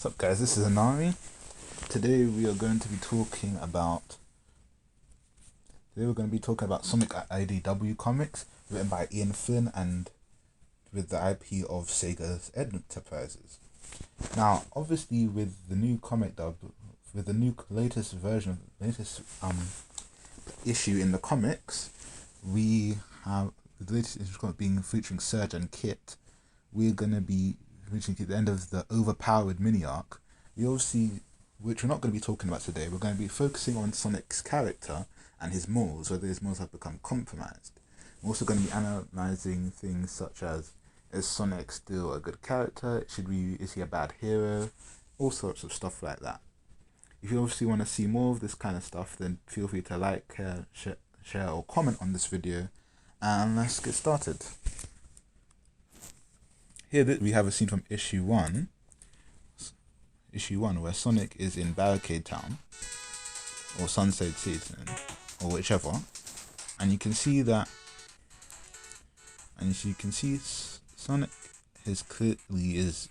What's up, guys? This is Anari. Today we are going to be talking about Sonic IDW comics written by Ian Flynn and with the IP of Sega's Enterprises. Now, obviously, with the new comic dub, with the new latest issue in the comics, we have the latest issue being featuring Surge and Kit. We're gonna be reaching the end of the overpowered mini arc. Which we're not going to be talking about today. We're going to be focusing on Sonic's character and his morals, whether his morals have become compromised. We're also going to be analysing things such as, is Sonic still a good character? Is he a bad hero? All sorts of stuff like that. If you obviously want to see more of this kind of stuff, then feel free to like, share or comment on this video, and let's get started. Here we have a scene from issue 1, where Sonic is in Barricade Town, or Sunset City, or whichever, and you can see Sonic is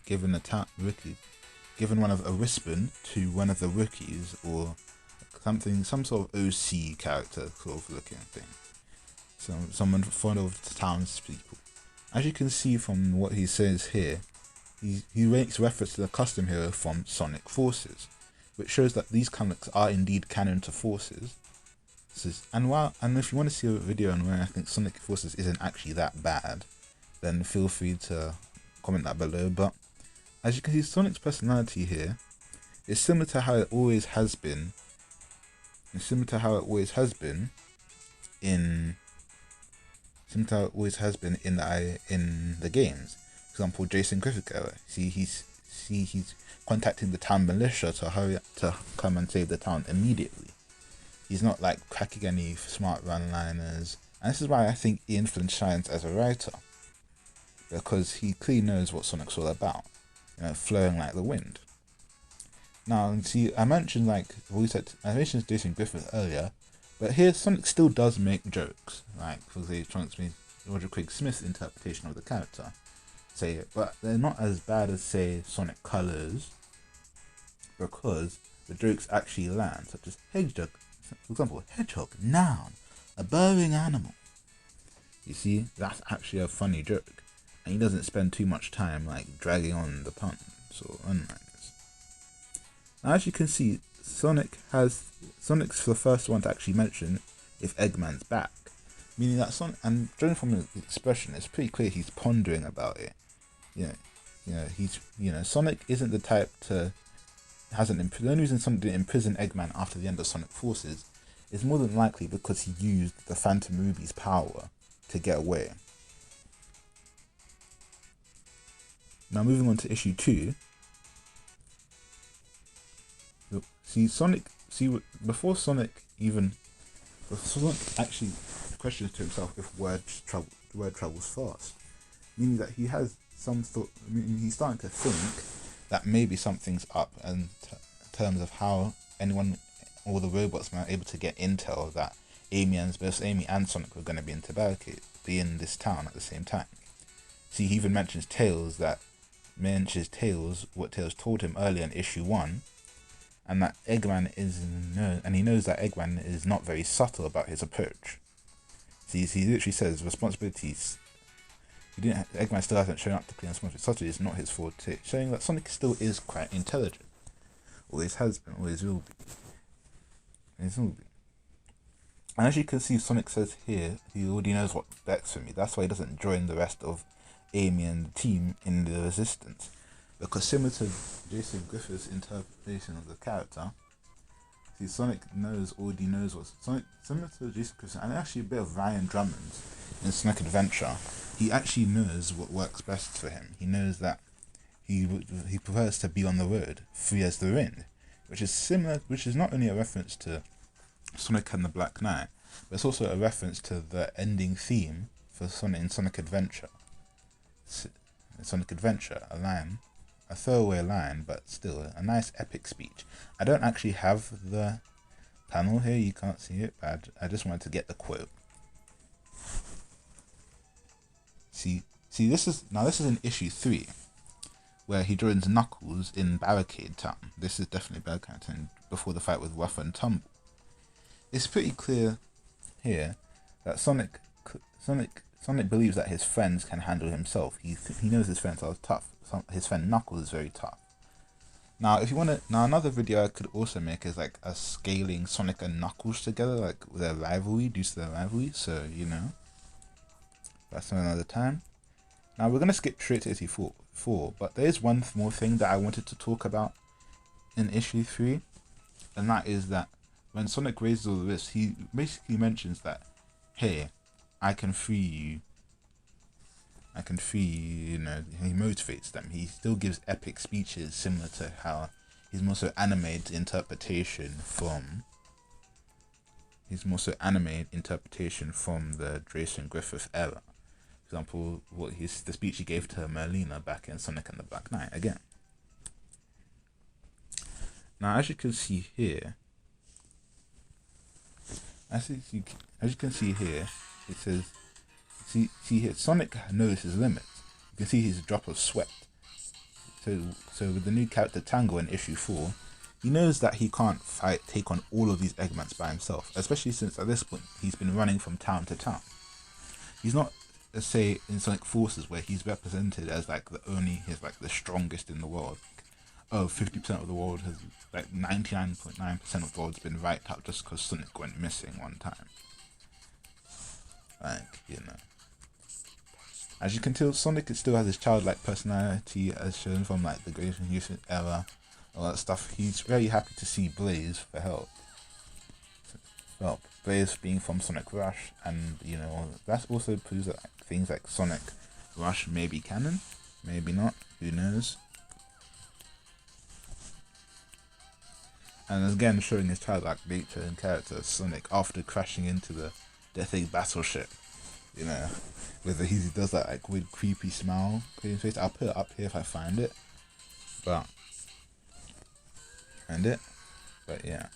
given given a wristband to one of the rookies, or some sort of OC character sort of looking thing, someone fond of the townspeople. As you can see from what he says here, he makes reference to the custom hero from Sonic Forces, which shows that these comics are indeed canon to Forces. And if you want to see a video on where I think Sonic Forces isn't actually that bad, then feel free to comment that below. But as you can see, Sonic's personality here is similar to how it always has been. In the games. For example, Jason Griffith era. He's contacting the town militia to hurry up to come and save the town immediately. He's not like cracking any smart one-liners, and this is why I think Ian Flynn shines as a writer, because he clearly knows what Sonic's all about, flowing like the wind. Now, see, I mentioned Jason Griffith earlier, but here Sonic still does make jokes, like for example, Roger Craig Smith's interpretation of the character. But they're not as bad as, say, Sonic Colors, because the jokes actually land, such as Hedgehog, for example, Hedgehog, noun, a burrowing animal. You see, that's actually a funny joke, and he doesn't spend too much time like dragging on the puns or one-liners. Now, as you can see, Sonic's the first one to actually mention if Eggman's back, meaning that Sonic, and judging from his expression, it's pretty clear he's pondering about it. Sonic isn't the type to the only reason Sonic didn't imprison Eggman after the end of Sonic Forces is more than likely because he used the Phantom Ruby's power to get away. Now, moving on to issue 2. Before Sonic actually questions to himself if word travels fast, meaning that he has some thought. He's starting to think that maybe something's up in terms of how all the robots were able to get intel that both Amy and Sonic were going to be in this town at the same time. See, he even mentions what Tails told him earlier in issue 1, and that he knows that Eggman is not very subtle about his approach. See, he literally says responsibilities. Eggman still hasn't shown up to clean responsibility. Subtlety is not his forte, showing that Sonic still is quite intelligent. Always has been, always will be. And as you can see, Sonic says here he already knows what bets for me. That's why he doesn't join the rest of Amy and the team in the resistance. Because similar to Jason Griffith's interpretation of the character, see, Sonic already knows what's similar to Jason Griffith, and actually a bit of Ryan Drummond in Sonic Adventure. He actually knows what works best for him. He knows that he prefers to be on the road, free as the wind, which is not only a reference to Sonic and the Black Knight, but it's also a reference to the ending theme for Sonic in Sonic Adventure. A throwaway line, but still a nice epic speech. I don't actually have the panel here, you can't see it, but I just wanted to get the quote. See, this is in issue 3, where he joins Knuckles in Barricade Town. This is definitely Barricade Town, before the fight with Rough and Tumble. It's pretty clear here that Sonic believes that his friends can handle himself. He knows his friends are tough. His friend Knuckles is very tough. Now, if you want to, another video I could also make is like a scaling Sonic and Knuckles together, like their rivalry, due to their rivalry. So that's another time. Now we're gonna skip straight to issue 4, but there is one more thing that I wanted to talk about in issue 3, and that is that when Sonic raises all this, he basically mentions that, hey, I can free you. He motivates them. He still gives epic speeches similar to how he's more so animated interpretation from the Jason Griffith era. For example, the speech he gave to Merlina back in Sonic and the Black Knight again. Now, as you can see here, it says, see here, Sonic knows his limits. You can see his drop of sweat. So with the new character Tango in issue 4, he knows that he can't take on all of these Eggmans by himself, especially since at this point he's been running from town to town. He's not, let's say, in Sonic Forces where he's represented as like the strongest in the world. 50% of the world has, like 99.9% of the world's been wiped out just because Sonic went missing one time. As you can tell, Sonic still has his childlike personality as shown from like the Great Youth era, all that stuff. He's very happy to see Blaze for help. Well, Blaze being from Sonic Rush, and that also proves that things like Sonic Rush may be canon, maybe not, who knows. And again, showing his childlike nature and character as Sonic after crashing into the Death Egg battleship. Whether he does that like weird creepy smile on his face. I'll put it up here if I find it. But yeah.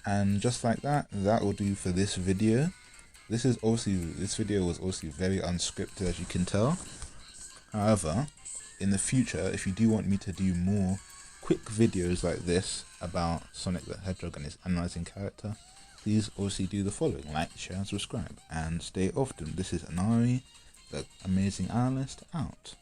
And just like that, that will do for this video. This video was also very unscripted, as you can tell. However, in the future, if you do want me to do more quick videos like this about Sonic the Hedgehog and his analyzing character, please also do the following: like, share, and subscribe, and stay often. This is Anari, the amazing analyst, out.